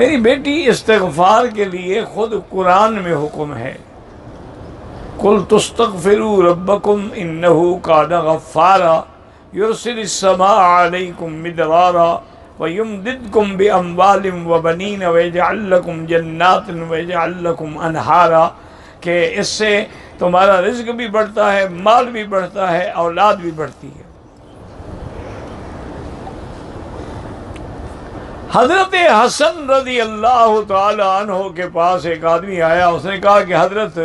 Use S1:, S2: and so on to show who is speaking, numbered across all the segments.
S1: میری بیٹی استغفار کے لیے خود قرآن میں حکم ہے، قُلْ تُسْتَغْفِرُوا رَبَّكُمْ إِنَّهُ كَانَ غَفَّارًا يُرْسِلِ السَّمَاءَ عَلَيْكُمْ مِدْرَارًا وَيُمْدِدْكُمْ بِأَمْوَالٍ وَبَنِينَ وَيَجْعَلْ لَكُمْ جَنَّاتٍ وَيَجْعَلْ لَكُمْ أَنْهَارًا، کہ اس سے تمہارا رزق بھی بڑھتا ہے، مال بھی بڑھتا ہے، اولاد بھی بڑھتی ہے۔ حضرت حسن رضی اللہ تعالی عنہ کے پاس ایک آدمی آیا، اس نے کہا کہ حضرت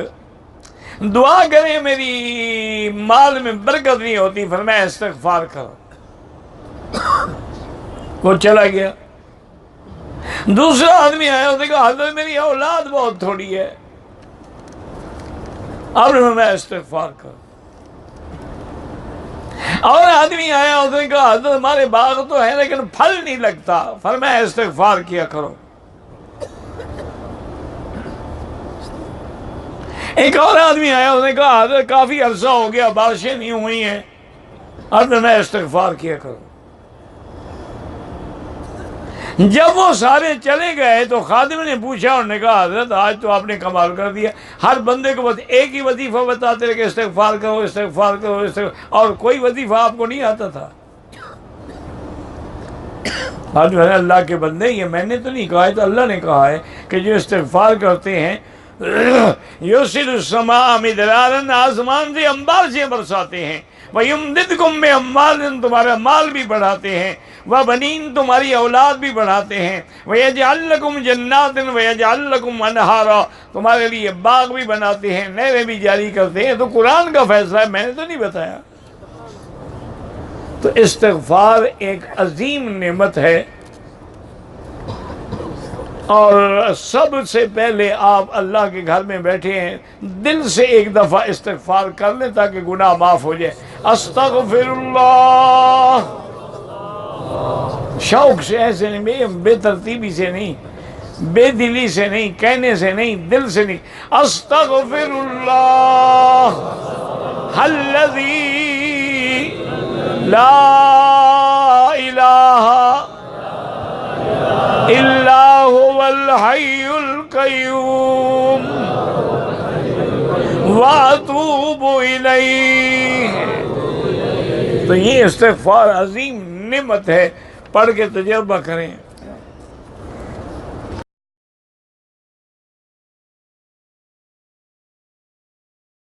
S1: دعا کریں، میری مال میں برکت نہیں ہوتی، فرمایا استغفار کرو۔ وہ چلا گیا۔ دوسرا آدمی آیا، اس نے کہا حضرت میری اولاد بہت تھوڑی ہے، اب فرمایا استغفار کرو۔ اور آدمی آیا، اس نے کہا حضرت ہمارے باغ تو ہے لیکن پھل نہیں لگتا، فرمایا استغفار کیا کرو۔ ایک اور آدمی آیا، اس نے کہا حضرت کافی عرصہ ہو گیا بارشیں نہیں ہوئی ہیں، اب میں استغفار کیا کرو۔ جب وہ سارے چلے گئے تو خادم نے پوچھا، انہوں نے کہا حضرت آج تو آپ نے کمال کر دیا، ہر بندے کو بس ایک ہی وظیفہ بتاتے رہے کہ استغفار کرو استغفار کرو اور کوئی وظیفہ آپ کو نہیں آتا تھا۔ آج جو ہے اللہ کے بندے، یہ میں نے تو نہیں کہا ہے، تو اللہ نے کہا ہے کہ جو استغفار کرتے ہیں یرسل السماء مدرارا، آسمان سے انبار سے برساتے ہیں، وَيُمْدِدْكُمْ بِأَمْوَالٍ، تمہارا مال بھی بڑھاتے ہیں، وَبَنِينَ، تمہاری اولاد بھی بڑھاتے ہیں، وَيَجْعَلْ لَكُمْ جَنَّاتٍ وَيَجْعَلْ لَكُمْ أَنْهَارًا، تمہارے لیے باغ بھی بناتے ہیں، نہریں بھی جاری کرتے ہیں۔ تو قرآن کا فیصلہ ہے، میں نے تو نہیں بتایا۔ تو استغفار ایک عظیم نعمت ہے، اور سب سے پہلے آپ اللہ کے گھر میں بیٹھے ہیں، دل سے ایک دفعہ استغفار کر لیں تاکہ گناہ معاف ہو جائے۔ استغفر اللہ، شوق سے، ایسے نہیں، بے ترتیبی سے نہیں، بے دلی سے نہیں، کہنے سے نہیں، دل سے نہیں۔ استغفر اللہ الذی لا الہ الا هو الحی القیوم واتوب الیہ۔ تو یہ استغفار عظیم نعمت ہے، پڑھ کے تجربہ کریں۔